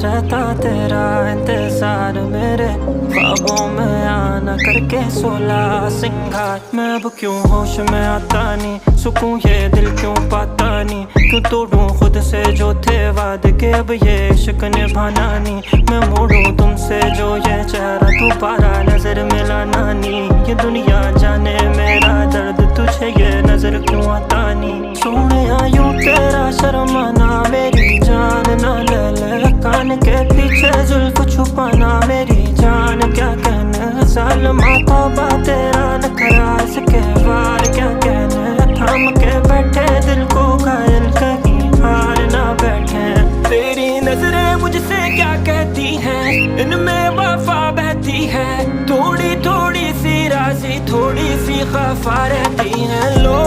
रहता तेरा इंतजार, मेरे ख्वाबों में आना करके 16 सिंगार। मैं अब क्यों होश में आता नहीं, सुकून ये दिल क्यों पाता नहीं, क्यों तोड़ूं खुद से जो थे वादे के, अब ये इश्क निभाना नहीं। मैं मोड़ूं तुमसे जो ये चेहरा, दोबारा नजर मिलाना नहीं। ये दुनिया जाने मेरा दर्द, तुझे ये नजर क्यों आता नहीं। सोने यूं तेरा शर्माना, मेरी जान ना ले ले कान के पीछे जुल्फ छुपाना। मेरी जान क्या कहने सालमा, तौबा तेरा नखरा, इसके बार क्या कहने। थाम के बैठे दिल को घायल, कहीं हार ना बैठे। तेरी नजरें मुझसे क्या कहती हैं, इनमें वफा बहती है। थोड़ी थोड़ी सी राज़ी, थोड़ी सी खफा रहती है। लो